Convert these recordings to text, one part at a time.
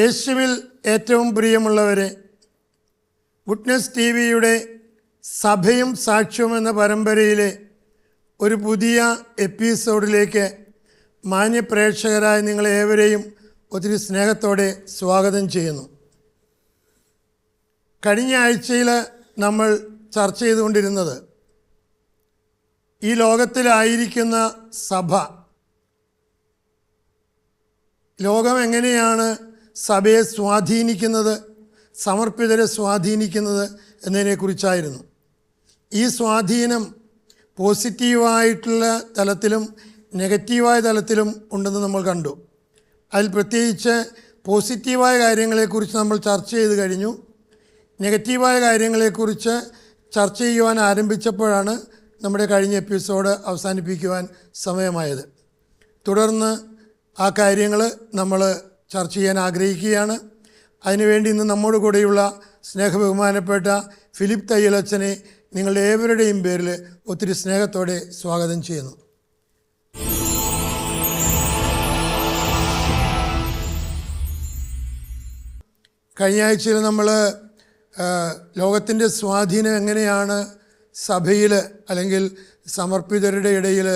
യേശുവിൽ ഏറ്റവും പ്രിയമുള്ളവരെ, വിറ്റ്നസ് ടി വിയുടെ സഭയും സാക്ഷ്യവും എന്ന പരമ്പരയിലെ ഒരു പുതിയ എപ്പിസോഡിലേക്ക് മാന്യപ്രേക്ഷകരായ നിങ്ങളേവരെയും ഒത്തിരി സ്നേഹത്തോടെ സ്വാഗതം ചെയ്യുന്നു. കഴിഞ്ഞ ആഴ്ചയിൽ നമ്മൾ ചർച്ച ചെയ്തുകൊണ്ടിരുന്നത് ഈ ലോകത്തിലായിരിക്കുന്ന സഭ, ലോകം എങ്ങനെയാണ് സഭയെ സ്വാധീനിക്കുന്നത്, സമർപ്പിതരെ സ്വാധീനിക്കുന്നത് എന്നതിനെക്കുറിച്ചായിരുന്നു. ഈ സ്വാധീനം പോസിറ്റീവായിട്ടുള്ള തലത്തിലും നെഗറ്റീവായ തലത്തിലും ഉണ്ടെന്ന് നമ്മൾ കണ്ടു. അതിൽ പ്രത്യേകിച്ച് പോസിറ്റീവായ കാര്യങ്ങളെക്കുറിച്ച് നമ്മൾ ചർച്ച ചെയ്ത് കഴിഞ്ഞു. നെഗറ്റീവായ കാര്യങ്ങളെക്കുറിച്ച് ചർച്ച ചെയ്യുവാൻ ആരംഭിച്ചപ്പോഴാണ് നമ്മുടെ കഴിഞ്ഞ എപ്പിസോഡ് അവസാനിപ്പിക്കുവാൻ സമയമായത്. തുടർന്ന് ആ കാര്യങ്ങൾ നമ്മൾ ചർച്ച ചെയ്യാൻ ആഗ്രഹിക്കുകയാണ്. അതിനുവേണ്ടി ഇന്ന് നമ്മോട് കൂടെയുള്ള സ്നേഹബഹുമാനപ്പെട്ട ഫിലിപ്പ് തയ്യലച്ചനെ നിങ്ങളുടെ ഏവരുടെയും പേരിൽ ഒത്തിരി സ്നേഹത്തോടെ സ്വാഗതം ചെയ്യുന്നു. കഴിഞ്ഞ ആഴ്ചയിൽ നമ്മൾ ലോകത്തിൻ്റെ സ്വാധീനം എങ്ങനെയാണ് സഭയിൽ അല്ലെങ്കിൽ സമർപ്പിതരുടെ ഇടയിൽ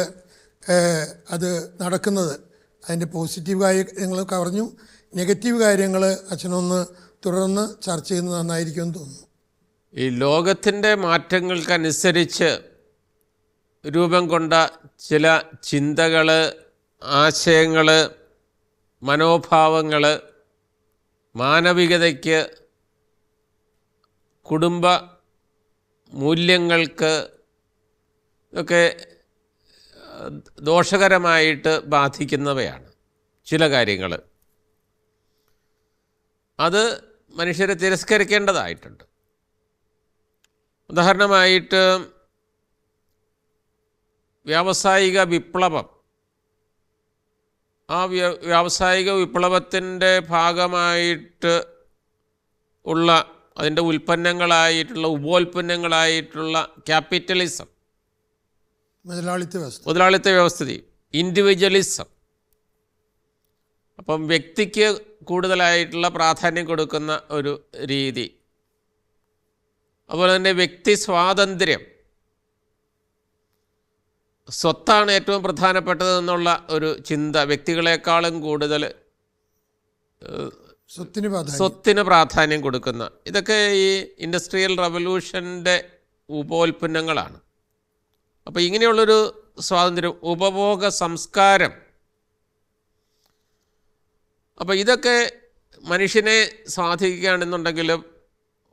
അത് നടക്കുന്നത്, അതിൻ്റെ പോസിറ്റീവ് കാര്യങ്ങൾ പറഞ്ഞു. നെഗറ്റീവ് കാര്യങ്ങൾ അച്ഛനൊന്ന് തുടർന്ന് ചർച്ച ചെയ്യുന്നത് നന്നായിരിക്കുമെന്ന് തോന്നുന്നു. ഈ ലോകത്തിൻ്റെ മാറ്റങ്ങൾക്കനുസരിച്ച് രൂപം കൊണ്ട ചില ചിന്തകൾ, ആശയങ്ങൾ, മനോഭാവങ്ങൾ, മാനവികതയ്ക്ക്, കുടുംബ മൂല്യങ്ങൾക്ക് ഒക്കെ ദോഷകരമായിട്ട് ബാധിക്കുന്നവയാണ് ചില കാര്യങ്ങൾ. അത് മനുഷ്യരെ തിരസ്കരിക്കേണ്ടതായിട്ടുണ്ട്. ഉദാഹരണമായിട്ട് വ്യാവസായിക വിപ്ലവം, ആ വ്യാവസായിക വിപ്ലവത്തിൻ്റെ ഭാഗമായിട്ട് ഉള്ള അതിൻ്റെ ഉൽപ്പന്നങ്ങളായിട്ടുള്ള ഉപോൽപ്പന്നങ്ങളായിട്ടുള്ള ക്യാപിറ്റലിസം, മുതലാളിത്ത വ്യവസ്ഥിതി, ഇൻഡിവിജ്വലിസം, അപ്പം വ്യക്തിക്ക് കൂടുതലായിട്ടുള്ള പ്രാധാന്യം കൊടുക്കുന്ന ഒരു രീതി, അതുപോലെ തന്നെ വ്യക്തി സ്വാതന്ത്ര്യം, സ്വത്താണ് ഏറ്റവും പ്രധാനപ്പെട്ടത് എന്നുള്ള ഒരു ചിന്ത, വ്യക്തികളെക്കാളും കൂടുതൽ സ്വത്തിന് പ്രാധാന്യം കൊടുക്കുന്ന, ഇതൊക്കെ ഈ ഇൻഡസ്ട്രിയൽ റവല്യൂഷൻ്റെ ഉപോൽപ്പന്നങ്ങളാണ്. അപ്പോൾ ഇങ്ങനെയുള്ളൊരു സ്വാതന്ത്ര്യം, ഉപഭോഗ സംസ്കാരം, അപ്പോൾ ഇതൊക്കെ മനുഷ്യനെ സ്വാധീനിക്കുകയാണെന്നുണ്ടെങ്കിലും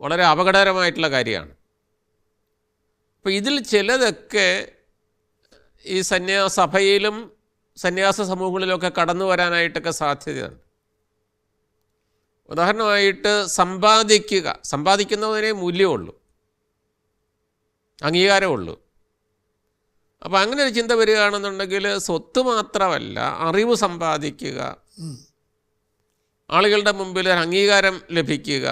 വളരെ അപകടകരമായിട്ടുള്ള കാര്യമാണ്. അപ്പോൾ ഇതിൽ ചിലതൊക്കെ ഈ സഭയിലും സന്യാസ സമൂഹങ്ങളിലൊക്കെ കടന്നു വരാനായിട്ടൊക്കെ സാധ്യതയുണ്ട്. ഉദാഹരണമായിട്ട് സമ്പാദിക്കുന്നതിനേ മൂല്യമുള്ളൂ, അംഗീകാരമുള്ളൂ. അപ്പോൾ അങ്ങനെ ഒരു ചിന്ത വരികയാണെന്നുണ്ടെങ്കിൽ സ്വത്ത് മാത്രമല്ല, അറിവ് സമ്പാദിക്കുക, ആളുകളുടെ മുമ്പിൽ അംഗീകാരം ലഭിക്കുക,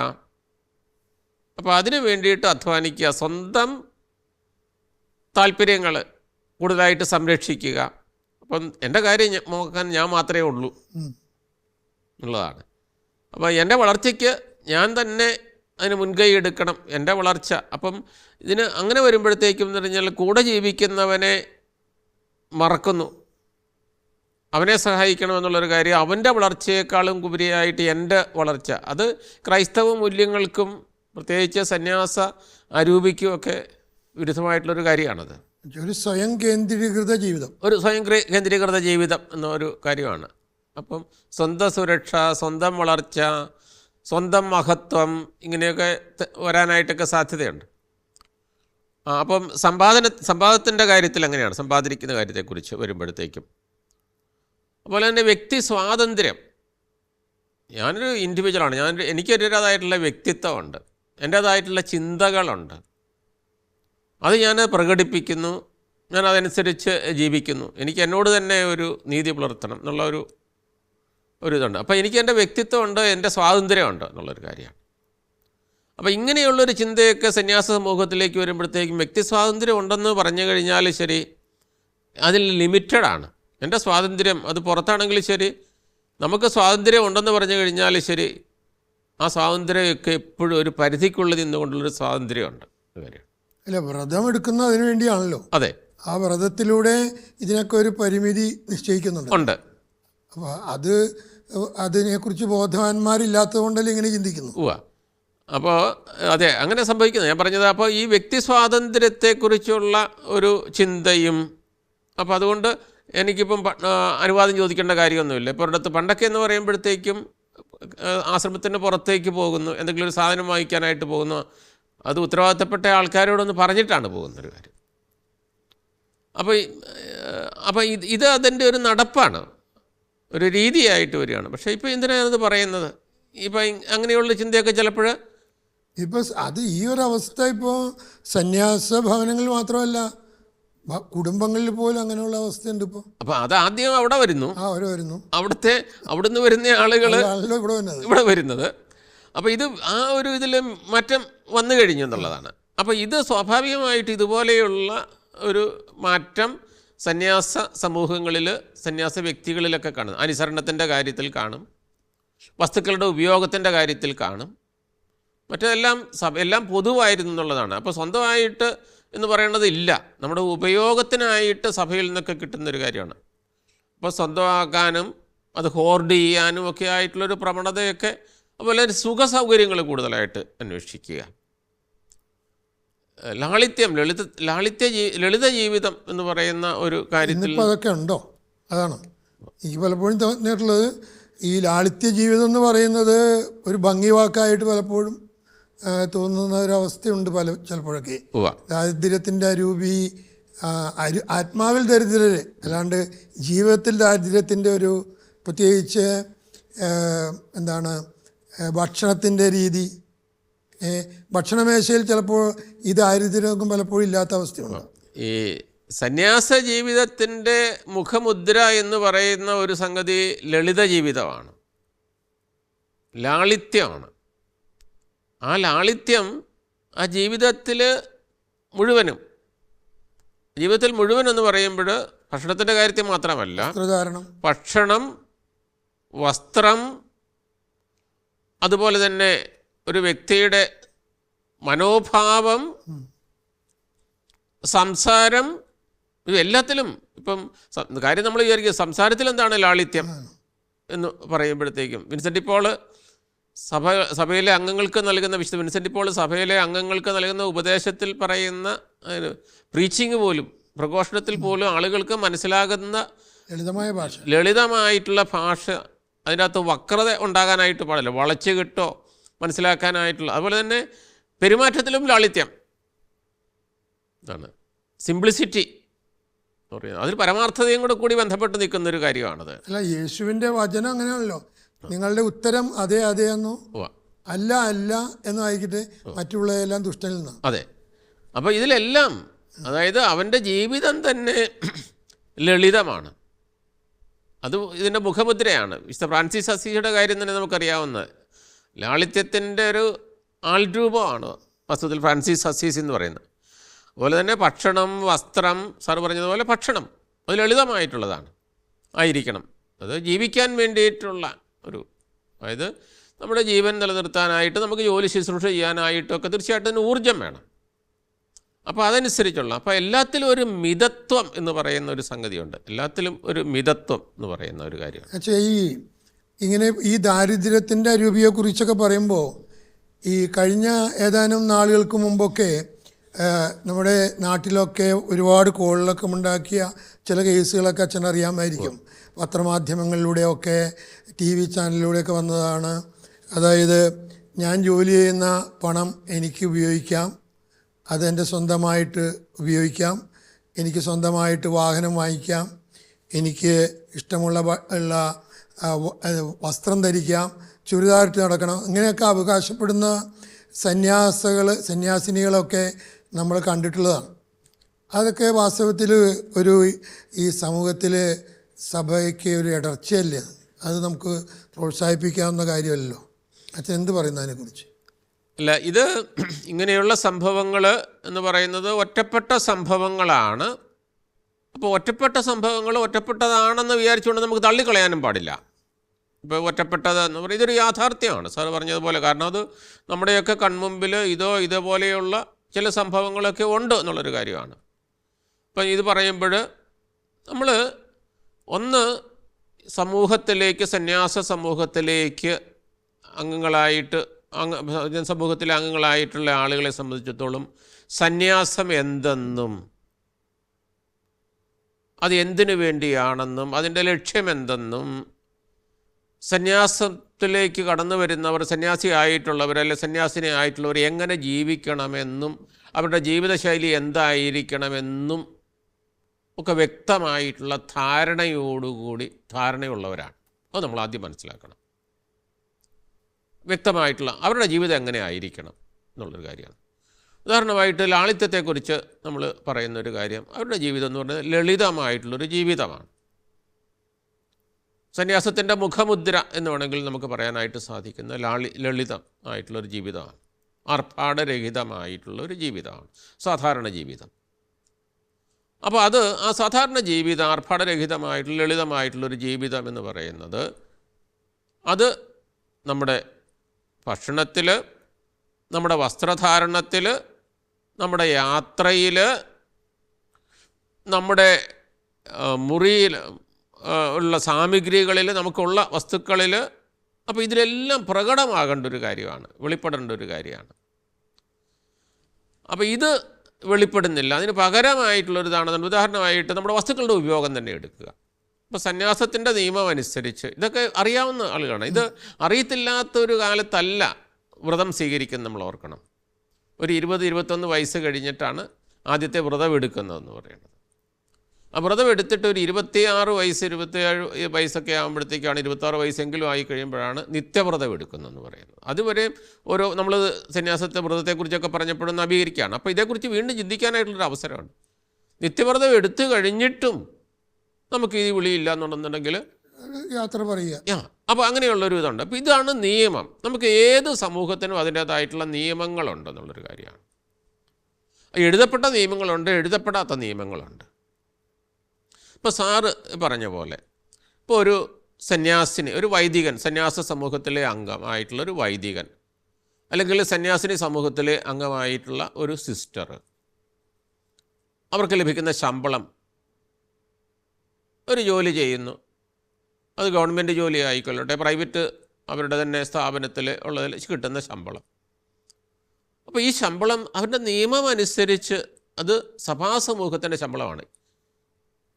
അപ്പോൾ അതിനു വേണ്ടിയിട്ട് അധ്വാനിക്കുക, സ്വന്തം താല്പര്യങ്ങൾ കൂടുതലായിട്ട് സംരക്ഷിക്കുക. അപ്പം എൻ്റെ കാര്യം നോക്കാൻ ഞാൻ മാത്രമേ ഉള്ളൂ എന്നുള്ളതാണ്. അപ്പോൾ എൻ്റെ വളർച്ചയ്ക്ക് ഞാൻ തന്നെ അതിന് മുൻകൈ എടുക്കണം, എൻ്റെ വളർച്ച. അപ്പം ഇതിന് അങ്ങനെ വരുമ്പോഴത്തേക്കും എന്ന് പറഞ്ഞാൽ കൂടെ ജീവിക്കുന്നവനെ മറക്കുന്നു, അവനെ സഹായിക്കണമെന്നുള്ളൊരു കാര്യം, അവൻ്റെ വളർച്ചയെക്കാളും ഉപരിയായിട്ട് എൻ്റെ വളർച്ച, അത് ക്രൈസ്തവ മൂല്യങ്ങൾക്കും പ്രത്യേകിച്ച് സന്യാസ അരൂപിക്കുമൊക്കെ വിരുദ്ധമായിട്ടുള്ളൊരു കാര്യമാണത്. ഒരു സ്വയം കേന്ദ്രീകൃത ജീവിതം എന്നൊരു കാര്യമാണ്. അപ്പം സ്വന്തം സുരക്ഷ, സ്വന്തം വളർച്ച, സ്വന്തം മഹത്വം, ഇങ്ങനെയൊക്കെ വരാനായിട്ടൊക്കെ സാധ്യതയുണ്ട്. അപ്പം സമ്പാദത്തിൻ്റെ കാര്യത്തിൽ അങ്ങനെയാണ്, സമ്പാദിക്കുന്ന കാര്യത്തെക്കുറിച്ച് വരുമ്പോഴത്തേക്കും. അതുപോലെ തന്നെ വ്യക്തി സ്വാതന്ത്ര്യം, ഞാനൊരു ഇൻഡിവിജ്വലാണ്, എനിക്കൊരുതായിട്ടുള്ള വ്യക്തിത്വമുണ്ട്, എൻ്റേതായിട്ടുള്ള ചിന്തകളുണ്ട്, അത് ഞാൻ പ്രകടിപ്പിക്കുന്നു, ഞാൻ അതനുസരിച്ച് ജീവിക്കുന്നു, എനിക്ക് എന്നോട് തന്നെ ഒരു നീതി പുലർത്തണം എന്നുള്ള ഒരു ഇതുണ്ട്. അപ്പോൾ എനിക്ക് എൻ്റെ വ്യക്തിത്വമുണ്ട്, എൻ്റെ സ്വാതന്ത്ര്യമുണ്ട് എന്നുള്ളൊരു കാര്യമാണ്. അപ്പോൾ ഇങ്ങനെയുള്ളൊരു ചിന്തയൊക്കെ സന്യാസ സമൂഹത്തിലേക്ക് വരുമ്പോഴത്തേക്കും വ്യക്തി സ്വാതന്ത്ര്യം ഉണ്ടെന്ന് പറഞ്ഞു കഴിഞ്ഞാൽ ശരി, അതിൽ ലിമിറ്റഡാണ്. എൻ്റെ സ്വാതന്ത്ര്യം അത് പുറത്താണെങ്കിൽ ശരി, നമുക്ക് സ്വാതന്ത്ര്യം ഉണ്ടെന്ന് പറഞ്ഞു കഴിഞ്ഞാൽ ശരി, ആ സ്വാതന്ത്ര്യമൊക്കെ എപ്പോഴും ഒരു പരിധിക്കുള്ളിൽ നിന്നുകൊണ്ടുള്ളൊരു സ്വാതന്ത്ര്യമുണ്ട് കാര്യം. അല്ല, വ്രതം എടുക്കുന്ന അതിനു വേണ്ടിയാണല്ലോ. അതെ, ആ വ്രതത്തിലൂടെ ഇതിനൊക്കെ ഒരു പരിമിതി നിശ്ചയിക്കുന്നുണ്ട്. ഉണ്ട്. അപ്പോൾ അതിനെക്കുറിച്ച് ബോധവാന്മാരില്ലാത്തത് കൊണ്ടല്ലേ ഇങ്ങനെ ചിന്തിക്കുന്നു. ഉവ്വ. അപ്പോൾ അതെ, അങ്ങനെ സംഭവിക്കുന്നത് ഞാൻ പറഞ്ഞത്. അപ്പോൾ ഈ വ്യക്തി സ്വാതന്ത്ര്യത്തെക്കുറിച്ചുള്ള ഒരു ചിന്തയും, അപ്പോൾ അതുകൊണ്ട് എനിക്കിപ്പം അനുവാദം ചോദിക്കേണ്ട കാര്യമൊന്നുമില്ല. ഇപ്പോൾ ഒരിടത്ത് പണ്ടൊക്കെ എന്ന് പറയുമ്പോഴത്തേക്കും ആശ്രമത്തിന് പുറത്തേക്ക് പോകുന്നു, എന്തെങ്കിലും ഒരു സാധനം വാങ്ങിക്കാനായിട്ട് പോകുന്നു, അത് ഉത്തരവാദിത്തപ്പെട്ട ആൾക്കാരോടൊന്ന് പറഞ്ഞിട്ടാണ് പോകുന്നൊരു കാര്യം. അപ്പോൾ ഇത് അതിൻ്റെ ഒരു നടപ്പാണ്, ഒരു രീതിയായിട്ട് വരികയാണ്. പക്ഷേ ഇപ്പോൾ എന്തിനാണത് പറയുന്നത്? ഇപ്പം അങ്ങനെയുള്ള ചിന്തയൊക്കെ ചിലപ്പോൾ ഇപ്പോൾ അത് ഈ ഒരു അവസ്ഥ ഇപ്പോൾ സന്യാസ ഭവനങ്ങളിൽ മാത്രമല്ല, കുടുംബങ്ങളിൽ പോലും അങ്ങനെയുള്ള അവസ്ഥയുണ്ട് ഇപ്പോൾ. അപ്പോൾ അത് ആദ്യം അവിടെ വരുന്നു, അവർ വരുന്നു, അവിടുന്ന് വരുന്ന ആളുകൾ ഇവിടെ വരുന്നത്. അപ്പോൾ ഇത് ആ ഒരു ഇതിൽ മാറ്റം വന്നു കഴിഞ്ഞു എന്നുള്ളതാണ്. അപ്പോൾ ഇത് സ്വാഭാവികമായിട്ട് ഇതുപോലെയുള്ള ഒരു മാറ്റം സന്യാസ സമൂഹങ്ങളിൽ, സന്യാസ വ്യക്തികളിലൊക്കെ കാണും. അനുസരണത്തിൻ്റെ കാര്യത്തിൽ കാണും, വസ്തുക്കളുടെ ഉപയോഗത്തിൻ്റെ കാര്യത്തിൽ കാണും, മറ്റെല്ലാം എല്ലാം പൊതുവായിരുന്നു എന്നുള്ളതാണ്. അപ്പോൾ സ്വന്തമായിട്ട് എന്ന് പറയുന്നത് ഇല്ല, നമ്മുടെ ഉപയോഗത്തിനായിട്ട് സഭയിൽ നിന്നൊക്കെ കിട്ടുന്നൊരു കാര്യമാണ്. അപ്പോൾ സ്വന്തമാക്കാനും അത് ഹോർഡ് ചെയ്യാനും ഒക്കെ ആയിട്ടുള്ളൊരു പ്രവണതയൊക്കെ, അതുപോലെ സുഖ സൗകര്യങ്ങൾ കൂടുതലായിട്ട് അന്വേഷിക്കുക, ലാളിത്യം, ലളിത ജീവിതം എന്ന് പറയുന്ന ഒരു കാര്യത്തിൽ അതൊക്കെ ഉണ്ടോ? അതാണ് എനിക്ക് പലപ്പോഴും തോന്നിയിട്ടുള്ളത്. ഈ ലാളിത്യ ജീവിതം എന്ന് പറയുന്നത് ഒരു ഭംഗി വാക്കായിട്ട് പലപ്പോഴും തോന്നുന്ന ഒരവസ്ഥയുണ്ട് ചിലപ്പോഴൊക്കെ. ദാരിദ്ര്യത്തിൻ്റെ അരൂപി, ആത്മാവിൽ ദരിദ്രര്, അല്ലാണ്ട് ജീവിതത്തിൽ ദാരിദ്ര്യത്തിൻ്റെ ഒരു, പ്രത്യേകിച്ച് എന്താണ് ഭക്ഷണത്തിൻ്റെ രീതി, ഭക്ഷണമേശയിൽ ചിലപ്പോൾ ഈ ദാരിദ്ര്യമൊക്കെ പലപ്പോഴും ഇല്ലാത്ത അവസ്ഥയുണ്ട്. ഈ സന്യാസ ജീവിതത്തിൻ്റെ മുഖമുദ്ര എന്ന് പറയുന്ന ഒരു സംഗതി ലളിത ജീവിതമാണ്, ലാളിത്യമാണ്. ആ ലാളിത്യം ആ ജീവിതത്തിൽ മുഴുവനും എന്ന് പറയുമ്പോൾ ഭക്ഷണത്തിൻ്റെ കാര്യത്തിൽ മാത്രമല്ല, ഭക്ഷണം, വസ്ത്രം, അതുപോലെ തന്നെ ഒരു വ്യക്തിയുടെ മനോഭാവം, സംസാരം, ഇതെല്ലാത്തിലും. ഇപ്പം കാര്യം നമ്മൾ വിചാരിക്കുക സംസാരത്തിൽ എന്താണ് ലാളിത്യം എന്ന് പറയുമ്പോഴത്തേക്കും വിൻസെൻ്റ് പോള് സഭയിലെ അംഗങ്ങൾക്ക് നൽകുന്ന വിൻസെൻ്റ് പോൾ സഭയിലെ അംഗങ്ങൾക്ക് നൽകുന്ന ഉപദേശത്തിൽ പറയുന്ന പ്രീച്ചിങ് പോലും, പ്രഘോഷണത്തിൽ പോലും ആളുകൾക്ക് മനസ്സിലാകുന്ന ലളിതമായിട്ടുള്ള ഭാഷ, അതിൻ്റെ അകത്ത് വക്രത ഉണ്ടാകാനായിട്ട് പാടില്ല, വളച്ച് കിട്ടോ മനസ്സിലാക്കാനായിട്ടുള്ള. അതുപോലെ തന്നെ പെരുമാറ്റത്തിലും ലാളിത്യം ആണ്, സിംപ്ലിസിറ്റി എന്ന് പറയുന്നത്. അതിൽ പരമാർത്ഥതയും കൂടി ബന്ധപ്പെട്ട് നിൽക്കുന്നൊരു കാര്യമാണത്. അല്ല, യേശുവിൻ്റെ വചനം അങ്ങനെയാണല്ലോ, നിങ്ങളുടെ ഉത്തരം അതെ അതെ എന്നോ അല്ല അല്ല എന്നോ ആയിക്കട്ടെ, മറ്റുള്ളതെല്ലാം ദുഷ്ടനിൽ നിന്നാണ്. അതെ. അപ്പോൾ ഇതിലെല്ലാം, അതായത് അവൻ്റെ ജീവിതം തന്നെ ലളിതമാണ്, അത് ഇതിൻ്റെ മുഖമുദ്രയാണ്. വിശുദ്ധ ഫ്രാൻസിസ് അസീസിയുടെ കാര്യം തന്നെ നമുക്കറിയാവുന്നത് ലാളിത്യത്തിൻ്റെ ഒരു ആൾരൂപമാണ് വസ്തുതയിൽ ഫ്രാൻസിസ് അസീസ് എന്ന് പറയുന്നത്. അതുപോലെ തന്നെ ഭക്ഷണം, വസ്ത്രം, സാർ പറഞ്ഞതുപോലെ ഭക്ഷണം അത് ലളിതമായിട്ടുള്ളതാണ്, ആയിരിക്കണം. അത് ജീവിക്കാൻ വേണ്ടിയിട്ടുള്ള ഒരു, അതായത് നമ്മുടെ ജീവൻ നിലനിർത്താനായിട്ട്, നമുക്ക് ജോലി ശുശ്രൂഷ ചെയ്യാനായിട്ടൊക്കെ തീർച്ചയായിട്ടും അതിന് ഊർജ്ജം വേണം. അപ്പോൾ അതനുസരിച്ചുള്ള, അപ്പോൾ എല്ലാത്തിലും ഒരു മിതത്വം എന്ന് പറയുന്ന ഒരു സംഗതിയുണ്ട്, എല്ലാത്തിലും ഒരു മിതത്വം എന്ന് പറയുന്ന ഒരു കാര്യമാണ്. ഈ ദാരിദ്ര്യത്തിൻ്റെ അരൂപിയെക്കുറിച്ചൊക്കെ പറയുമ്പോൾ, ഈ കഴിഞ്ഞ ഏതാനും നാളുകൾക്ക് മുമ്പൊക്കെ നമ്മുടെ നാട്ടിലൊക്കെ ഒരുപാട് കോളിളക്കമുണ്ടാക്കിയ ചില കേസുകളൊക്കെ അച്ഛൻ അറിയാമായിരിക്കും. പത്രമാധ്യമങ്ങളിലൂടെയൊക്കെ TV ചാനലിലൂടെയൊക്കെ വന്നതാണ്. അതായത്, ഞാൻ ജോലി ചെയ്യുന്ന പണം എനിക്ക് ഉപയോഗിക്കാം, അതെൻ്റെ സ്വന്തമായിട്ട് ഉപയോഗിക്കാം, എനിക്ക് സ്വന്തമായിട്ട് വാഹനം വാങ്ങിക്കാം, എനിക്ക് ഇഷ്ടമുള്ള വസ്ത്രം ധരിക്കാം, ചുരിദാറിട്ട് നടക്കണം, ഇങ്ങനെയൊക്കെ അവകാശപ്പെടുന്ന സന്യാസിനികളൊക്കെ നമ്മൾ കണ്ടിട്ടുള്ളതാണ്. അതൊക്കെ വാസ്തവത്തിൽ ഈ സമൂഹത്തിൽ സഭയ്ക്ക് ഒരു ഇടർച്ചയല്ലേ, അത് നമുക്ക് പ്രോത്സാഹിപ്പിക്കാവുന്ന കാര്യമല്ലോ. അച്ഛൻ എന്ത് പറയുന്നു അതിനെക്കുറിച്ച്? അല്ല, ഇത് ഇങ്ങനെയുള്ള സംഭവങ്ങൾ എന്ന് പറയുന്നത് ഒറ്റപ്പെട്ട സംഭവങ്ങളാണ്. അപ്പോൾ ഒറ്റപ്പെട്ട സംഭവങ്ങൾ ഒറ്റപ്പെട്ടതാണെന്ന് വിചാരിച്ചുകൊണ്ട് നമുക്ക് തള്ളിക്കളയാനും പാടില്ല. ഇപ്പോൾ ഒറ്റപ്പെട്ടത് എന്ന് പറയുന്നത് ഇതൊരു യാഥാർത്ഥ്യമാണ് സാർ പറഞ്ഞതുപോലെ. കാരണം അത് നമ്മുടെയൊക്കെ കൺമുമ്പിൽ ഇതേപോലെയുള്ള ചില സംഭവങ്ങളൊക്കെ ഉണ്ട് എന്നുള്ളൊരു കാര്യമാണ്. അപ്പം ഇത് പറയുമ്പോൾ നമ്മൾ ഒന്ന് സമൂഹത്തിലേക്ക്, സന്യാസ സമൂഹത്തിലേക്ക് അംഗങ്ങളായിട്ട് സമൂഹത്തിലെ അംഗങ്ങളായിട്ടുള്ള ആളുകളെ സംബന്ധിച്ചിടത്തോളം സന്യാസം എന്തെന്നും അത് എന്തിനു വേണ്ടിയാണെന്നും അതിൻ്റെ ലക്ഷ്യമെന്തെന്നും സന്യാസത്തിലേക്ക് കടന്നു വരുന്നവർ, സന്യാസിയായിട്ടുള്ളവർ അല്ലെ സന്യാസിനി ആയിട്ടുള്ളവർ എങ്ങനെ ജീവിക്കണമെന്നും അവരുടെ ജീവിതശൈലി എന്തായിരിക്കണമെന്നും ഒക്കെ വ്യക്തമായിട്ടുള്ള ധാരണയുള്ളവരാണ്. അത് നമ്മൾ ആദ്യം മനസ്സിലാക്കണം. വ്യക്തമായിട്ടുള്ള അവരുടെ ജീവിതം എങ്ങനെ ആയിരിക്കണം എന്നുള്ളൊരു കാര്യമാണ്. ഉദാഹരണമായിട്ട് ലാളിത്യത്തെക്കുറിച്ച് നമ്മൾ പറയുന്നൊരു കാര്യം, അവരുടെ ജീവിതം എന്ന് പറയുന്നത് ലളിതമായിട്ടുള്ളൊരു ജീവിതമാണ്. സന്യാസത്തിൻ്റെ മുഖമുദ്ര എന്ന് വേണമെങ്കിൽ നമുക്ക് പറയാനായിട്ട് സാധിക്കുന്ന ലളിതം ആയിട്ടുള്ളൊരു ജീവിതമാണ്. ആർഭാടരഹിതമായിട്ടുള്ളൊരു ജീവിതമാണ് സാധാരണ ജീവിതം. അപ്പോൾ ആ സാധാരണ ജീവിതം, ആർഭാടരഹിതമായിട്ടുള്ള ലളിതമായിട്ടുള്ളൊരു ജീവിതം എന്ന് പറയുന്നത് അത് നമ്മുടെ ഭക്ഷണത്തിൽ, നമ്മുടെ വസ്ത്രധാരണത്തിൽ, നമ്മുടെ യാത്രയിൽ, നമ്മുടെ മുറിയിൽ ഉള്ള സാമഗ്രികളിൽ, നമുക്കുള്ള വസ്തുക്കളിൽ, അപ്പോൾ ഇതിലെല്ലാം പ്രകടമാകേണ്ട ഒരു കാര്യമാണ്, വെളിപ്പെടേണ്ട ഒരു കാര്യമാണ്. അപ്പോൾ ഇത് വെളിപ്പെടുന്നില്ല. അതിന് പകരമായിട്ടുള്ളൊരിതാണ്. ഉദാഹരണമായിട്ട് നമ്മുടെ വസ്തുക്കളുടെ ഉപയോഗം തന്നെ എടുക്കുക. ഇപ്പോൾ സന്യാസത്തിൻ്റെ നിയമം അനുസരിച്ച് ഇതൊക്കെ അറിയാവുന്ന ആളുകളാണ്. ഇത് അറിയത്തില്ലാത്തൊരു കാലത്തല്ല വ്രതം സ്വീകരിക്കുന്നത്. നമ്മൾ ഓർക്കണം, ഒരു 20-21 വയസ്സ് കഴിഞ്ഞിട്ടാണ് ആദ്യത്തെ വ്രതം എടുക്കുന്നതെന്ന് പറയുന്നത്. ആ വ്രതം എടുത്തിട്ട് ഒരു 26 വയസ്സ് 27 വയസ്സൊക്കെ ആകുമ്പോഴത്തേക്കാണ്, 26 വയസ്സെങ്കിലും ആയി കഴിയുമ്പോഴാണ് നിത്യവ്രതം എടുക്കുന്നതെന്ന് പറയുന്നത്. അതുവരെ നമ്മൾ സന്യാസത്തെ വ്രതത്തെക്കുറിച്ചൊക്കെ പറഞ്ഞപ്പോഴും നവീകരിക്കുകയാണ്. അപ്പോൾ ഇതേക്കുറിച്ച് വീണ്ടും ചിന്തിക്കാനായിട്ടുള്ളൊരു അവസരമാണ്. നിത്യവ്രതം എടുത്തു കഴിഞ്ഞിട്ടും നമുക്ക് ഈ വിളിയില്ല എന്നുണ്ടെന്നുണ്ടെങ്കിൽ യാത്ര പറയുക. അപ്പോൾ അങ്ങനെയുള്ളൊരു ഇതുണ്ട്. അപ്പോൾ ഇതാണ് നിയമം. നമുക്ക് ഏത് സമൂഹത്തിനും അതിൻ്റേതായിട്ടുള്ള നിയമങ്ങളുണ്ടെന്നുള്ളൊരു കാര്യമാണ്. എഴുതപ്പെട്ട നിയമങ്ങളുണ്ട്, എഴുതപ്പെടാത്ത നിയമങ്ങളുണ്ട്. ഇപ്പോൾ സാറ് പറഞ്ഞ പോലെ, ഇപ്പോൾ ഒരു സന്യാസിനി, ഒരു വൈദികൻ, സന്യാസ സമൂഹത്തിലെ അംഗമായിട്ടുള്ളൊരു വൈദികൻ, അല്ലെങ്കിൽ സന്യാസിനി സമൂഹത്തിലെ അംഗമായിട്ടുള്ള ഒരു സിസ്റ്റർ, അവർക്ക് ലഭിക്കുന്ന ശമ്പളം, ഒരു ജോലി ചെയ്യുന്നു, അത് ഗവൺമെൻറ് ജോലി ആയിക്കൊള്ളട്ടെ, പ്രൈവറ്റ് അവരുടെ തന്നെ സ്ഥാപനത്തിൽ ഉള്ളതിൽ കിട്ടുന്ന ശമ്പളം. അപ്പോൾ ഈ ശമ്പളം അവരുടെ നിയമം അനുസരിച്ച് അത് സഭാസമൂഹത്തിൻ്റെ ശമ്പളമാണ്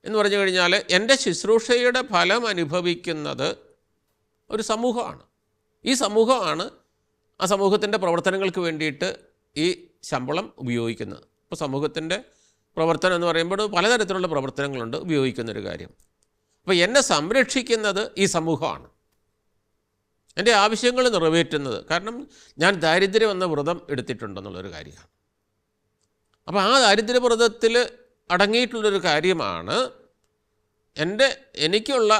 എന്ന് പറഞ്ഞു കഴിഞ്ഞാൽ, എൻ്റെ ശുശ്രൂഷയുടെ ഫലം അനുഭവിക്കുന്നത് ഒരു സമൂഹമാണ്. ഈ സമൂഹമാണ് ആ സമൂഹത്തിൻ്റെ പ്രവർത്തനങ്ങൾക്ക് വേണ്ടിയിട്ട് ഈ ശമ്പളം ഉപയോഗിക്കുന്നത്. ഇപ്പോൾ സമൂഹത്തിൻ്റെ പ്രവർത്തനം എന്ന് പറയുമ്പോൾ പലതരത്തിലുള്ള പ്രവർത്തനങ്ങളുണ്ട് ഉപയോഗിക്കുന്നൊരു കാര്യം. അപ്പോൾ എന്നെ സംരക്ഷിക്കുന്നത് ഈ സമൂഹമാണ്, എൻ്റെ ആവശ്യങ്ങൾ നിറവേറ്റുന്നത്. കാരണം ഞാൻ ദാരിദ്ര്യം എന്ന വ്രതം എടുത്തിട്ടുണ്ടെന്നുള്ളൊരു കാര്യമാണ്. അപ്പോൾ ആ ദാരിദ്ര്യവ്രതത്തിൽ അടങ്ങിയിട്ടുള്ളൊരു കാര്യമാണ് എനിക്കുള്ള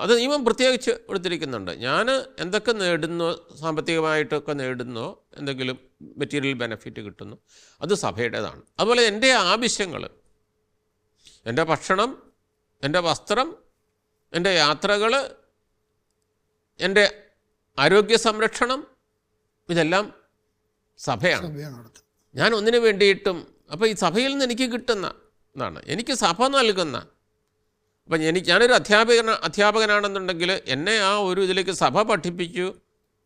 അത് നിയമം പ്രത്യേകിച്ച് എടുത്തിരിക്കുന്നുണ്ട്. ഞാൻ എന്തൊക്കെ നേടുന്നോ, സാമ്പത്തികമായിട്ടൊക്കെ നേടുന്നോ, എന്തെങ്കിലും മെറ്റീരിയൽ ബെനഫിറ്റ് കിട്ടുന്നു, അത് സഭയുടേതാണ്. അതുപോലെ എൻ്റെ ആവശ്യങ്ങൾ, എൻ്റെ ഭക്ഷണം, എൻ്റെ വസ്ത്രം, എൻ്റെ യാത്രകൾ, എൻ്റെ ആരോഗ്യ സംരക്ഷണം, ഇതെല്ലാം സഭയാണ്. ഞാൻ ഒന്നിനു വേണ്ടിയിട്ടും, അപ്പോൾ ഈ സഭയിൽ നിന്ന് എനിക്ക് കിട്ടുന്ന ഇതാണ്, എനിക്ക് സഭ നൽകുന്ന. അപ്പം ഞാനൊരു അധ്യാപകനാണെന്നുണ്ടെങ്കിൽ എന്നെ ആ ഒരു ഇതിലേക്ക് സഭ പഠിപ്പിച്ചു,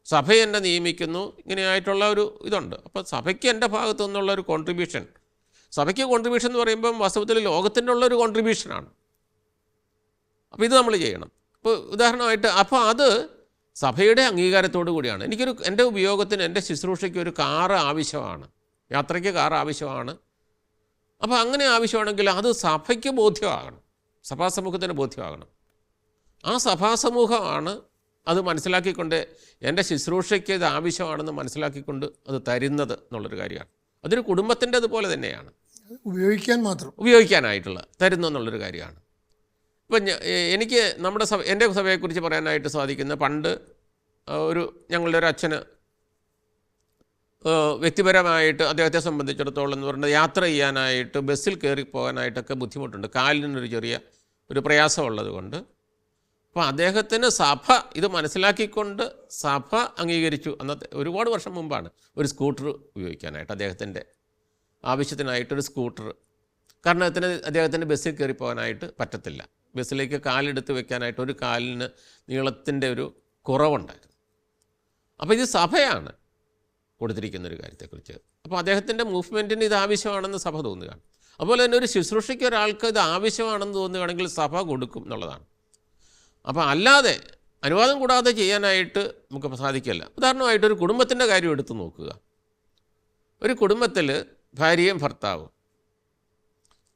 സഭ എന്നെ നിയമിക്കുന്നു, ഇങ്ങനെയായിട്ടുള്ള ഒരു ഇതുണ്ട്. അപ്പോൾ സഭയ്ക്ക് എൻ്റെ ഭാഗത്തു നിന്നുള്ള ഒരു കോൺട്രിബ്യൂഷൻ, സഭയ്ക്ക് കോൺട്രിബ്യൂഷൻ എന്ന് പറയുമ്പം വാസ്തവത്തിൽ ലോകത്തിൻ്റെ ഉള്ളൊരു കോൺട്രിബ്യൂഷനാണ്. അപ്പോൾ ഇത് നമ്മൾ ചെയ്യണം. ഇപ്പോൾ ഉദാഹരണമായിട്ട്, അപ്പോൾ അത് സഭയുടെ അംഗീകാരത്തോടു കൂടിയാണ്. എൻ്റെ ഉപയോഗത്തിന്, എൻ്റെ ശുശ്രൂഷയ്ക്ക് ഒരു കാറ് ആവശ്യമാണ്, യാത്രയ്ക്ക് കാർ ആവശ്യമാണ്. അപ്പോൾ അങ്ങനെ ആവശ്യമാണെങ്കിൽ അത് സഭയ്ക്ക് ബോധ്യമാകണം, സഭാസമൂഹത്തിന് ബോധ്യമാകണം. ആ സഭാസമൂഹമാണ് അത് മനസ്സിലാക്കിക്കൊണ്ട് എൻ്റെ ശുശ്രൂഷയ്ക്ക് ഇത് ആവശ്യമാണെന്ന് മനസ്സിലാക്കിക്കൊണ്ട് അത് തരുന്നത് എന്നുള്ളൊരു കാര്യമാണ്. അതൊരു കുടുംബത്തിൻ്റെ അതുപോലെ തന്നെയാണ്, ഉപയോഗിക്കാനായിട്ടുള്ള തരുന്നു എന്നുള്ളൊരു കാര്യമാണ്. ഇപ്പം എനിക്ക് എൻ്റെ സഭയെക്കുറിച്ച് പറയാനായിട്ട് സാധിക്കുന്ന, പണ്ട് ഞങ്ങളുടെ ഒരു അച്ഛന് വ്യക്തിപരമായിട്ട് അദ്ദേഹത്തെ സംബന്ധിച്ചിടത്തോളം എന്ന് പറയുന്നത് യാത്ര ചെയ്യാനായിട്ട്, ബസ്സിൽ കയറി പോകാനായിട്ടൊക്കെ ബുദ്ധിമുട്ടുണ്ട്. കാലിനൊരു ചെറിയ ഒരു പ്രയാസമുള്ളത് കൊണ്ട് അപ്പോൾ അദ്ദേഹത്തിന് സഭ ഇത് മനസ്സിലാക്കിക്കൊണ്ട് സഭ അംഗീകരിച്ചു. അന്നത്തെ ഒരുപാട് വർഷം മുമ്പാണ് ഒരു സ്കൂട്ടർ ഉപയോഗിക്കാനായിട്ട്, അദ്ദേഹത്തിൻ്റെ ആവശ്യത്തിനായിട്ടൊരു സ്കൂട്ടർ. കാരണം അദ്ദേഹത്തിന് ബസ്സിൽ കയറി പോകാനായിട്ട് പറ്റത്തില്ല, ബസ്സിലേക്ക് കാലെടുത്ത് വെക്കാനായിട്ട് ഒരു കാലിന് നീളത്തിൻ്റെ ഒരു കുറവുണ്ടായിരുന്നു. അപ്പോൾ ഇത് സഭയാണ് കൊടുത്തിരിക്കുന്നൊരു കാര്യത്തെക്കുറിച്ച്. അപ്പോൾ അദ്ദേഹത്തിൻ്റെ മൂവ്മെൻറ്റിന് ഇത് ആവശ്യമാണെന്ന് സഭ തോന്നുകയാണ്. അതുപോലെ തന്നെ ഒരു ശുശ്രൂഷയ്ക്ക് ഒരാൾക്ക് ഇത് ആവശ്യമാണെന്ന് തോന്നുകയാണെങ്കിൽ സഭ കൊടുക്കും എന്നുള്ളതാണ്. അപ്പോൾ അല്ലാതെ അനുവാദം കൂടാതെ ചെയ്യാനായിട്ട് നമുക്ക് സാധിക്കില്ല. ഉദാഹരണമായിട്ട് ഒരു കുടുംബത്തിൻ്റെ കാര്യം എടുത്ത് നോക്കുക. ഒരു കുടുംബത്തിൽ ഭാര്യയും ഭർത്താവും,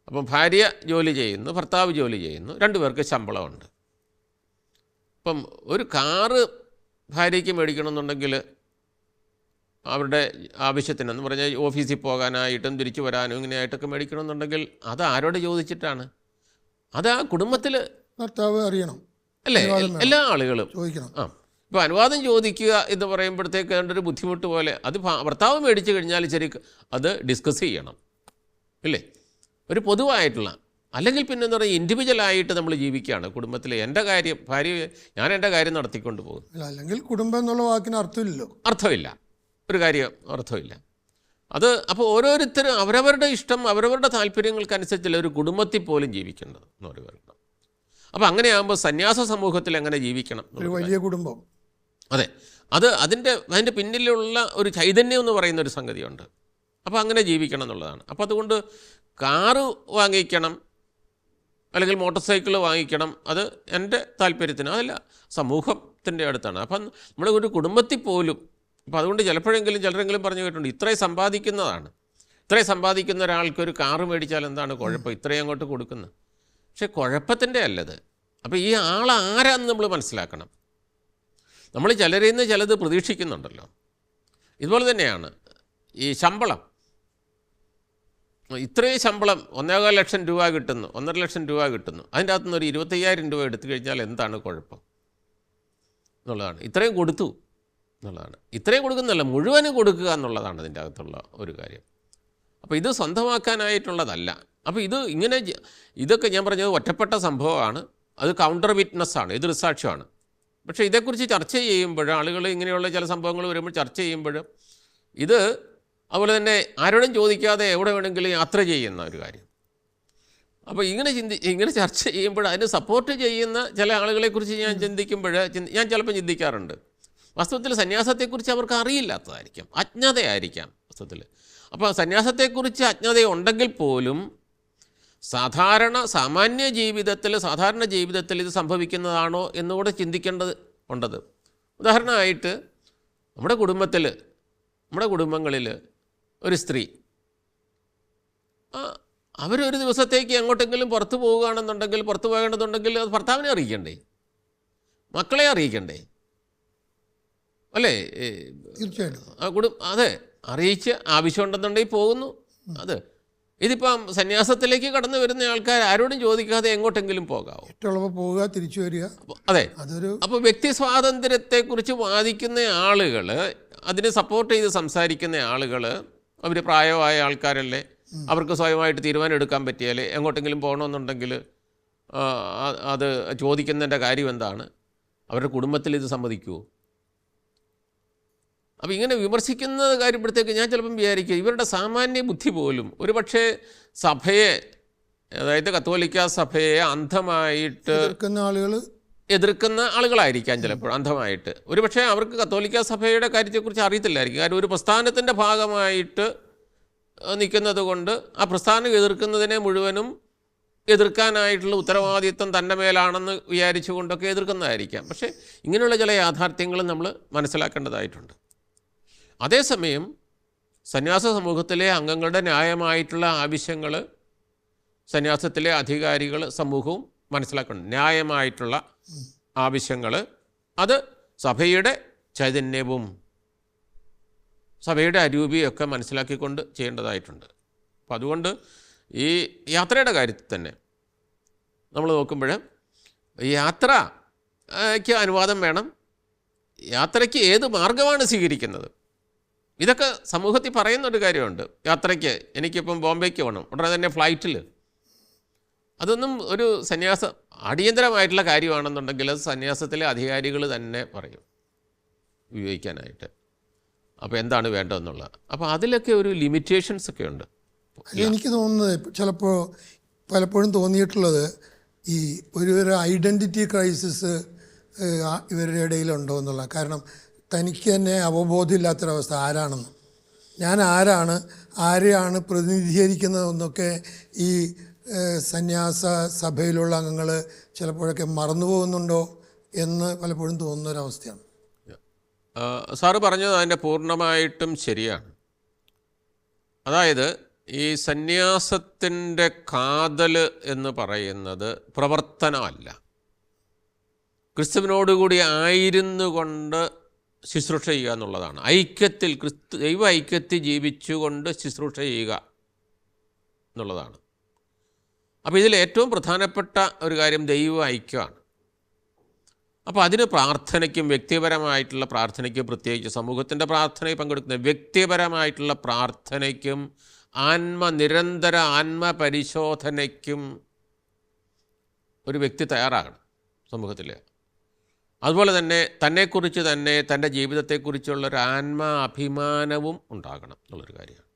അപ്പം ഭാര്യ ജോലി ചെയ്യുന്നു, ഭർത്താവ് ജോലി ചെയ്യുന്നു, രണ്ടുപേർക്ക് ശമ്പളമുണ്ട്. അപ്പം ഒരു കാറ് ഭാര്യയ്ക്ക് മേടിക്കണമെന്നുണ്ടെങ്കിൽ അവരുടെ ആവശ്യത്തിനെന്ന് പറഞ്ഞാൽ ഓഫീസിൽ പോകാനായിട്ടും തിരിച്ചു വരാനും ഇങ്ങനെയായിട്ടൊക്കെ മേടിക്കണമെന്നുണ്ടെങ്കിൽ അത് ആരോട് ചോദിച്ചിട്ടാണ്? അത് ആ കുടുംബത്തിൽ ഭർത്താവ് അറിയണം അല്ലേ, എല്ലാ ആളുകളും ചോദിക്കണം. ഇപ്പോൾ അനുവാദം ചോദിക്കുക എന്ന് പറയുമ്പോഴത്തേക്ക് അതിൻ്റെ ബുദ്ധിമുട്ട് പോലെ അത് ഭർത്താവ് മേടിച്ചു കഴിഞ്ഞാൽ ശരി അത് ഡിസ്കസ് ചെയ്യണം ഇല്ലേ, ഒരു പൊതുവായിട്ടുള്ള. അല്ലെങ്കിൽ പിന്നെ എന്താ പറയുക, ഇൻഡിവിജ്വലായിട്ട് നമ്മൾ ജീവിക്കുകയാണ് കുടുംബത്തിൽ. എൻ്റെ കാര്യം ഭാര്യ, ഞാൻ എൻ്റെ കാര്യം നടത്തിക്കൊണ്ട് പോകും. അല്ലെങ്കിൽ കുടുംബം എന്നുള്ള വാക്കിന് അർത്ഥമില്ലല്ലോ, അർത്ഥമില്ല, ഒരു കാര്യം അർത്ഥമില്ല അത്. അപ്പോൾ ഓരോരുത്തരും അവരവരുടെ ഇഷ്ടം അവരവരുടെ താല്പര്യങ്ങൾക്കനുസരിച്ചല്ല ഒരു കുടുംബത്തിൽ പോലും ജീവിക്കേണ്ടത് എന്ന് പറയുന്നത്. അപ്പോൾ അങ്ങനെയാകുമ്പോൾ സന്യാസ സമൂഹത്തിൽ എങ്ങനെ ജീവിക്കണം, ഒരു വലിയ കുടുംബം. അതെ, അതിൻ്റെ പിന്നിലുള്ള ഒരു ചൈതന്യം എന്ന് പറയുന്ന ഒരു സംഗതിയുണ്ട്. അപ്പോൾ അങ്ങനെ ജീവിക്കണം എന്നുള്ളതാണ്. അപ്പോൾ അതുകൊണ്ട് കാറ് വാങ്ങിക്കണം അല്ലെങ്കിൽ മോട്ടോർ സൈക്കിൾ വാങ്ങിക്കണം, അത് എൻ്റെ താല്പര്യത്തിന്, അതല്ല സമൂഹത്തിൻ്റെ അടുത്താണ്. അപ്പം നമ്മുടെ ഒരു കുടുംബത്തിൽ പോലും. അപ്പോൾ അതുകൊണ്ട് ചിലരെങ്കിലും പറഞ്ഞു കേട്ടിട്ടുണ്ട്, ഇത്രയും സമ്പാദിക്കുന്ന ഒരാൾക്ക് ഒരു കാറ് മേടിച്ചാൽ എന്താണ് കുഴപ്പം, ഇത്രയും അങ്ങോട്ട് കൊടുക്കുന്നത്. പക്ഷേ കുഴപ്പത്തിൻ്റെ അല്ലത്. അപ്പോൾ ഈ ആരാന്ന് നമ്മൾ മനസ്സിലാക്കണം. നമ്മൾ ചിലരിൽ നിന്ന് ചിലത് പ്രതീക്ഷിക്കുന്നുണ്ടല്ലോ. ഇതുപോലെ തന്നെയാണ് ഈ ശമ്പളം. ഇത്രയും ശമ്പളം 1.25 ലക്ഷം രൂപ കിട്ടുന്നു, 1.5 ലക്ഷം രൂപ കിട്ടുന്നു, അതിൻ്റെ അകത്തുനിന്ന് ഒരു 25,000 രൂപ എടുത്തു കഴിഞ്ഞാൽ എന്താണ് കുഴപ്പം എന്നുള്ളതാണ്. ഇത്രയും കൊടുത്തു എന്നുള്ളതാണ്. ഇത്രയും കൊടുക്കുന്നതല്ല, മുഴുവനും കൊടുക്കുക എന്നുള്ളതാണ് അതിൻ്റെ അകത്തുള്ള ഒരു കാര്യം. അപ്പോൾ ഇത് സ്വന്തമാക്കാനായിട്ടുള്ളതല്ല. അപ്പോൾ ഇതൊക്കെ ഞാൻ പറഞ്ഞത് ഒറ്റപ്പെട്ട സംഭവമാണ്, അത് കൗണ്ടർ വിറ്റ്നസ്സാണ്, ഇത് റിസാക്ഷ്യമാണ്. പക്ഷേ ഇതേക്കുറിച്ച് ചർച്ച ചെയ്യുമ്പോൾ ആളുകൾ ഇങ്ങനെയുള്ള ചില സംഭവങ്ങൾ വരുമ്പോൾ ചർച്ച ചെയ്യുമ്പോൾ ഇത് അതുപോലെ തന്നെ ആരോടും ചോദിക്കാതെ എവിടെ വേണമെങ്കിലും യാത്ര ചെയ്യുന്ന ഒരു കാര്യം. അപ്പോൾ ഇങ്ങനെ ചർച്ച ചെയ്യുമ്പോൾ അതിന് സപ്പോർട്ട് ചെയ്യുന്ന ചില ആളുകളെക്കുറിച്ച് ഞാൻ ചിലപ്പോൾ ചിന്തിക്കാറുണ്ട്. വാസ്തവത്തിൽ സന്യാസത്തെക്കുറിച്ച് അവർക്ക് അറിയില്ലാത്തതായിരിക്കാം, അജ്ഞതയായിരിക്കാം വാസ്തവത്തിൽ. അപ്പോൾ സന്യാസത്തെക്കുറിച്ച് അജ്ഞതയുണ്ടെങ്കിൽ പോലും സാമാന്യ ജീവിതത്തിൽ ഇത് സംഭവിക്കുന്നതാണോ എന്നുകൂടെ ചിന്തിക്കേണ്ടത് ഉണ്ടത്. ഉദാഹരണമായിട്ട് നമ്മുടെ കുടുംബങ്ങളിൽ ഒരു സ്ത്രീ അവരൊരു ദിവസത്തേക്ക് എങ്ങോട്ടെങ്കിലും പുറത്തു പോകേണ്ടതുണ്ടെങ്കിൽ അത് ഭർത്താവിനെ അറിയിക്കണ്ടേ, മക്കളെ അറിയിക്കണ്ടേ, അല്ലേ? തീർച്ചയായിട്ടും അതെ, അറിയിച്ച് ആവശ്യമുണ്ടെന്നുണ്ടെങ്കിൽ പോകുന്നു. ഇതിപ്പം സന്യാസത്തിലേക്ക് കടന്നു വരുന്ന ആൾക്കാർ ആരോടും ചോദിക്കാതെ എങ്ങോട്ടെങ്കിലും പോകാവോ? പോവുക, തിരിച്ചു വരിക. അതെ, അപ്പോൾ വ്യക്തി സ്വാതന്ത്ര്യത്തെക്കുറിച്ച് വാദിക്കുന്ന ആളുകൾ, അതിനെ സപ്പോർട്ട് ചെയ്ത് സംസാരിക്കുന്ന ആളുകൾ, അവർ പ്രായമായ ആൾക്കാരല്ലേ, അവർക്ക് സ്വയമായിട്ട് തീരുമാനം എടുക്കാൻ പറ്റിയാൽ എങ്ങോട്ടെങ്കിലും പോകണമെന്നുണ്ടെങ്കിൽ അത് ചോദിക്കുന്നതിൻ്റെ കാര്യം എന്താണ്? അവരുടെ കുടുംബത്തിൽ ഇത് സമ്മതിക്കുമോ? അപ്പോൾ ഇങ്ങനെ വിമർശിക്കുന്ന കാര്യപ്പെടുത്തേക്ക് ഞാൻ ചിലപ്പം വിചാരിക്കും ഇവരുടെ സാമാന്യ ബുദ്ധി പോലും ഒരുപക്ഷെ സഭയെ, അതായത് കത്തോലിക്ക സഭയെ അന്ധമായിട്ട് എതിർക്കുന്ന ആളുകളായിരിക്കാം ചിലപ്പോൾ, അന്ധമായിട്ട്. ഒരുപക്ഷെ അവർക്ക് കത്തോലിക്ക സഭയുടെ കാര്യത്തെക്കുറിച്ച് അറിയത്തില്ലായിരിക്കും. കാരണം ഒരു പ്രസ്ഥാനത്തിൻ്റെ ഭാഗമായിട്ട് നിൽക്കുന്നത് കൊണ്ട് ആ പ്രസ്ഥാനം എതിർക്കുന്നതിനെ മുഴുവനും എതിർക്കാനായിട്ടുള്ള ഉത്തരവാദിത്വം തൻ്റെ മേലാണെന്ന് വിചാരിച്ചുകൊണ്ടൊക്കെ എതിർക്കുന്നതായിരിക്കാം. പക്ഷേ ഇങ്ങനെയുള്ള ചില യാഥാർത്ഥ്യങ്ങളും നമ്മൾ മനസ്സിലാക്കേണ്ടതായിട്ടുണ്ട്. അതേസമയം സന്യാസ സമൂഹത്തിലെ അംഗങ്ങളുടെ ന്യായമായിട്ടുള്ള ആവശ്യങ്ങൾ സന്യാസത്തിലെ അധികാരികൾ സമൂഹവും മനസ്സിലാക്കണം. ന്യായമായിട്ടുള്ള ആവശ്യങ്ങൾ അത് സഭയുടെ ചൈതന്യവും സഭയുടെ അരൂപിയൊക്കെ മനസ്സിലാക്കിക്കൊണ്ട് ചെയ്യേണ്ടതായിട്ടുണ്ട്. അപ്പം അതുകൊണ്ട് ഈ യാത്രയുടെ കാര്യത്തിൽ തന്നെ നമ്മൾ നോക്കുമ്പോൾ യാത്രയ്ക്ക് അനുവാദം വേണം. യാത്രയ്ക്ക് ഏത് മാർഗമാണ് സ്വീകരിക്കുന്നത്, ഇതൊക്കെ സമൂഹത്തിൽ പറയുന്നൊരു കാര്യമുണ്ട്. യാത്രയ്ക്ക് എനിക്കിപ്പം ബോംബെക്ക് പോകണം, ഉടനെ തന്നെ ഫ്ലൈറ്റിൽ അതൊന്നും ഒരു അടിയന്തരമായിട്ടുള്ള കാര്യമാണെന്നുണ്ടെങ്കിൽ അത് സന്യാസത്തിലെ അധികാരികൾ തന്നെ പറയും ഉപയോഗിക്കാനായിട്ട്. അപ്പോൾ എന്താണ് വേണ്ടതെന്നുള്ളത്. അപ്പോൾ അതിലൊക്കെ ഒരു ലിമിറ്റേഷൻസ് ഒക്കെ ഉണ്ട്. എനിക്ക് തോന്നുന്നത് പലപ്പോഴും തോന്നിയിട്ടുള്ളത് ഈ ഒരു ഐഡൻറ്റിറ്റി ക്രൈസിസ് ഇവരുടെ ഇടയിലുണ്ടോ എന്നുള്ള. കാരണം തനിക്ക് തന്നെ അവബോധമില്ലാത്തൊരവസ്ഥ, ആരാണെന്ന്, ഞാൻ ആരെയാണ് പ്രതിനിധീകരിക്കുന്നതെന്നൊക്കെ ഈ സന്യാസ സഭയിലുള്ള അംഗങ്ങൾ ചിലപ്പോഴൊക്കെ മറന്നു പോകുന്നുണ്ടോ എന്ന് പലപ്പോഴും തോന്നുന്നൊരവസ്ഥയാണ്. സാറ് പറഞ്ഞത് അതിൻ്റെ പൂർണ്ണമായിട്ടും ശരിയാണ്. അതായത് ഈ സന്യാസത്തിൻ്റെ കാതൽ എന്ന് പറയുന്നത് പ്രവർത്തനമല്ല, ക്രിസ്തുവിനോടുകൂടി ആയിരുന്നു കൊണ്ട് ശുശ്രൂഷ ചെയ്യുക എന്നുള്ളതാണ്. ഐക്യത്തിൽ ദൈവ ഐക്യത്തിൽ ജീവിച്ചുകൊണ്ട് ശുശ്രൂഷ ചെയ്യുക എന്നുള്ളതാണ്. അപ്പോൾ ഇതിൽ ഏറ്റവും പ്രധാനപ്പെട്ട ഒരു കാര്യം ദൈവ ഐക്യമാണ്. അപ്പോൾ അതിന് പ്രാർത്ഥനയ്ക്കും വ്യക്തിപരമായിട്ടുള്ള പ്രാർത്ഥനയ്ക്കും, പ്രത്യേകിച്ച് സമൂഹത്തിൻ്റെ പ്രാർത്ഥനയിൽ പങ്കെടുക്കുന്ന വ്യക്തിപരമായിട്ടുള്ള പ്രാർത്ഥനയ്ക്കും നിരന്തര ആത്മപരിശോധനയ്ക്കും ഒരു വ്യക്തി തയ്യാറാകണം സമൂഹത്തിൽ. അതുപോലെ തന്നെ തന്നെക്കുറിച്ച് തന്നെ തൻ്റെ ജീവിതത്തെക്കുറിച്ചുള്ളൊരു അഭിമാനവും ഉണ്ടാകണം എന്നുള്ളൊരു കാര്യമാണ്.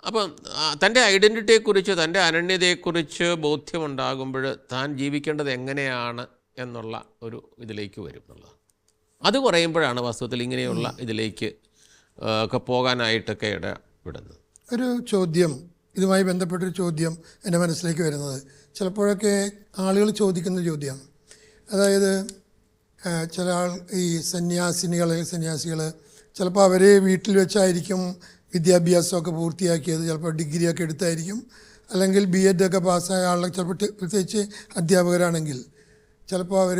അപ്പം തൻ്റെ ഐഡൻറ്റിറ്റിയെക്കുറിച്ച്, തൻ്റെ അനന്യതയെക്കുറിച്ച് ബോധ്യമുണ്ടാകുമ്പോൾ താൻ ജീവിക്കേണ്ടത് എങ്ങനെയാണ് എന്നുള്ള ഒരു ഇതിലേക്ക് വരും എന്നുള്ളതാണ്. അത് കുറയുമ്പോഴാണ് വാസ്തവത്തിൽ ഇങ്ങനെയുള്ള ഇതിലേക്ക് ഒക്കെ പോകാനായിട്ടൊക്കെ ഇടപെടുന്നത്. ഒരു ചോദ്യം, ഇതുമായി ബന്ധപ്പെട്ടൊരു ചോദ്യം എൻ്റെ മനസ്സിലേക്ക് വരുന്നത്, ചിലപ്പോഴൊക്കെ ആളുകൾ ചോദിക്കുന്ന ചോദ്യമാണ്. അതായത് ചില ഈ സന്യാസികൾ ചിലപ്പോൾ അവർ വീട്ടിൽ വെച്ചായിരിക്കും വിദ്യാഭ്യാസമൊക്കെ പൂർത്തിയാക്കിയത്, ചിലപ്പോൾ ഡിഗ്രിയൊക്കെ എടുത്തായിരിക്കും, അല്ലെങ്കിൽ BEd ഒക്കെ പാസ്സായ ആളുകൾ, ചിലപ്പോൾ പ്രത്യേകിച്ച് അധ്യാപകരാണെങ്കിൽ ചിലപ്പോൾ അവർ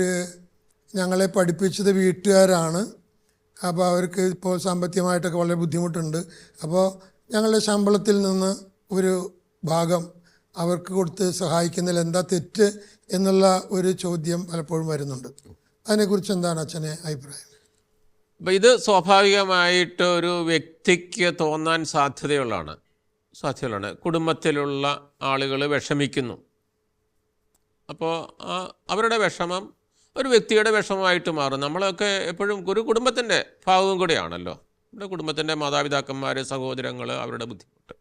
ഞങ്ങളെ പഠിപ്പിച്ചത് വീട്ടുകാരാണ്, അപ്പോൾ അവർക്ക് ഇപ്പോൾ സാമ്പത്തികമായിട്ടൊക്കെ വളരെ ബുദ്ധിമുട്ടുണ്ട്, അപ്പോൾ ഞങ്ങളുടെ ശമ്പളത്തിൽ നിന്ന് ഒരു ഭാഗം അവർക്ക് കൊടുത്ത് സഹായിക്കുന്നതിൽ എന്താ തെറ്റ് എന്നുള്ള ഒരു ചോദ്യം പലപ്പോഴും വരുന്നുണ്ട്. അതിനെക്കുറിച്ച് എന്താണ് അച്ഛനെ അഭിപ്രായം? അപ്പോൾ ഇത് സ്വാഭാവികമായിട്ട് ഒരു വ്യക്തിക്ക് തോന്നാൻ സാധ്യതകളാണ്. കുടുംബത്തിലുള്ള ആളുകൾ വിഷമിക്കുന്നു. അപ്പോൾ അവരുടെ വിഷമം ഒരു വ്യക്തിയുടെ വിഷമമായിട്ട് മാറും. നമ്മളൊക്കെ എപ്പോഴും ഒരു കുടുംബത്തിൻ്റെ ഭാഗവും കൂടെയാണല്ലോ. നമ്മുടെ കുടുംബത്തിൻ്റെ മാതാപിതാക്കന്മാർ, സഹോദരങ്ങൾ, അവരുടെ ബുദ്ധിമുട്ട്.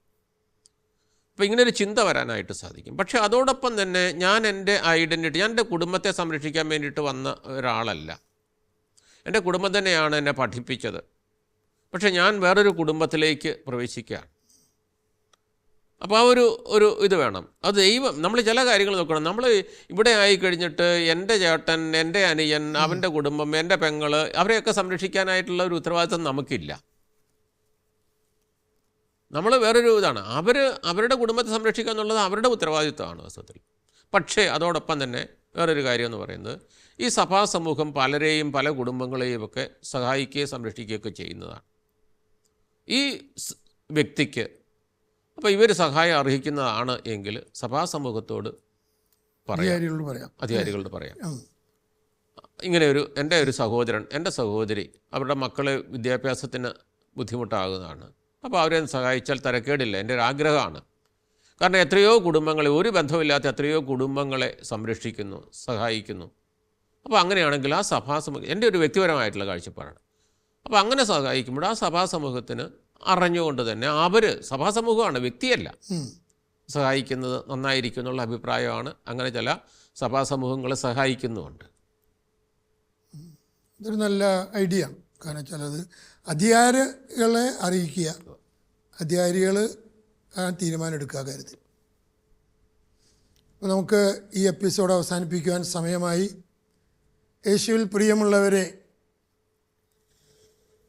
അപ്പോൾ ഇങ്ങനൊരു ചിന്ത വരാനായിട്ട് സാധിക്കും. പക്ഷേ അതോടൊപ്പം തന്നെ ഞാൻ എൻ്റെ ഐഡൻറ്റിറ്റി, ഞാൻ എൻ്റെ കുടുംബത്തെ സംരക്ഷിക്കാൻ വേണ്ടിയിട്ട് വന്ന ഒരാളല്ല. എൻ്റെ കുടുംബം തന്നെയാണ് എന്നെ പഠിപ്പിച്ചത്. പക്ഷേ ഞാൻ വേറൊരു കുടുംബത്തിലേക്ക് പ്രവേശിക്കുകയാണ്. അപ്പോൾ ആ ഒരു ഇത് വേണം. അത് ദൈവം, നമ്മൾ ചില കാര്യങ്ങൾ നോക്കണം. നമ്മൾ ഇവിടെ ആയിക്കഴിഞ്ഞിട്ട് എൻ്റെ ചേട്ടൻ, എൻ്റെ അനിയൻ, അവൻ്റെ കുടുംബം, എൻ്റെ പെങ്ങൾ, അവരെയൊക്കെ സംരക്ഷിക്കാനായിട്ടുള്ള ഒരു ഉത്തരവാദിത്വം നമുക്കില്ല. നമ്മൾ വേറൊരു ഇതാണ്, അവരുടെ കുടുംബത്തെ സംരക്ഷിക്കുക എന്നുള്ളത് അവരുടെ ഉത്തരവാദിത്വമാണ് വാസ്തവത്തിൽ. പക്ഷേ അതോടൊപ്പം തന്നെ വേറൊരു കാര്യം എന്ന് പറയുന്നത്, ഈ സഭാസമൂഹം പലരെയും പല കുടുംബങ്ങളെയും ഒക്കെ സഹായിക്കുകയും സംരക്ഷിക്കുകയൊക്കെ ചെയ്യുന്നതാണ്. ഈ വ്യക്തിക്ക് അപ്പോൾ ഇവർ സഹായം അർഹിക്കുന്നതാണ് എങ്കിൽ സഭാസമൂഹത്തോട് അധികാരികളോട് പറയാം, ഇങ്ങനെ എൻ്റെ ഒരു സഹോദരൻ, എൻ്റെ സഹോദരി, അവരുടെ മക്കളെ വിദ്യാഭ്യാസത്തിന് ബുദ്ധിമുട്ടാകുന്നതാണ്, അപ്പോൾ അവരെ സഹായിച്ചാൽ തരക്കേടില്ല, എൻ്റെ ഒരു ആഗ്രഹമാണ്. കാരണം എത്രയോ കുടുംബങ്ങളെ, ഒരു ബന്ധമില്ലാത്ത എത്രയോ കുടുംബങ്ങളെ സംരക്ഷിക്കുന്നു, സഹായിക്കുന്നു. അപ്പോൾ അങ്ങനെയാണെങ്കിൽ ആ സഭാസമൂഹം എൻ്റെ ഒരു വ്യക്തിപരമായിട്ടുള്ള കാഴ്ചപ്പാടാണ്. അപ്പോൾ അങ്ങനെ സഹായിക്കുമ്പോൾ ആ സഭാസമൂഹത്തിന് അറിഞ്ഞുകൊണ്ട് തന്നെ സഭാസമൂഹമാണ്, വ്യക്തിയല്ല, സഹായിക്കുന്നത് നന്നായിരിക്കും എന്നുള്ള അഭിപ്രായമാണ്. അങ്ങനെ ചില സഭാസമൂഹങ്ങളെ സഹായിക്കുന്നുമുണ്ട്. ഇതൊരു നല്ല ഐഡിയ. കാരണം വെച്ചാൽ അത് അധികാരികളെ അറിയിക്കുക, അധികാരികൾ തീരുമാനം എടുക്കുക കാര്യത്തിൽ. അപ്പോൾ നമുക്ക് ഈ എപ്പിസോഡ് അവസാനിപ്പിക്കുവാൻ സമയമായി. യേശുവിൽ പ്രിയമുള്ളവരെ,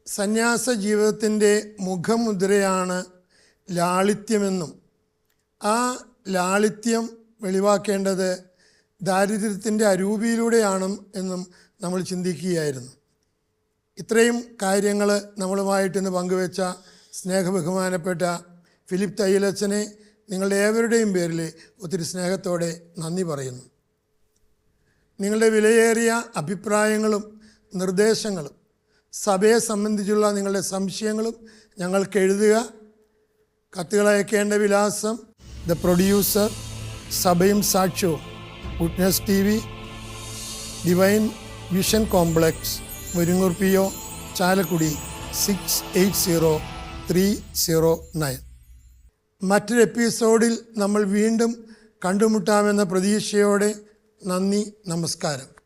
സന്യാസ ജീവിതത്തിൻ്റെ മുഖമുദ്രയാണ് ലാളിത്യമെന്നും ആ ലാളിത്യം വെളിവാക്കേണ്ടത് ദാരിദ്ര്യത്തിൻ്റെ അരൂപിയിലൂടെയാണ് എന്നും നമ്മൾ ചിന്തിക്കുകയായിരുന്നു. ഇത്രയും കാര്യങ്ങൾ നമ്മളുമായിട്ടിന്ന് പങ്കുവെച്ച സ്നേഹബഹുമാനപ്പെട്ട ഫിലിപ്പ് തയ്യലച്ചനെ നിങ്ങളുടെ ഏവരുടെയും പേരിൽ ഒത്തിരി സ്നേഹത്തോടെ നന്ദി പറയുന്നു. നിങ്ങളുടെ വിലയേറിയ അഭിപ്രായങ്ങളും നിർദ്ദേശങ്ങളും സഭയെ സംബന്ധിച്ചുള്ള നിങ്ങളുടെ സംശയങ്ങളും ഞങ്ങൾക്ക് എഴുതുക. കത്തുകൾ അയക്കേണ്ട വിലാസം ദ പ്രൊഡ്യൂസർ, സഭയും സാക്ഷ്യവും, witness TV, divine vision complex, Muringoor PO, Chalakudy 680309. മറ്റൊരു എപ്പിസോഡിൽ നമ്മൾ വീണ്ടും കണ്ടുമുട്ടാമെന്ന പ്രതീക്ഷയോടെ നന്ദി, നമസ്കാരം.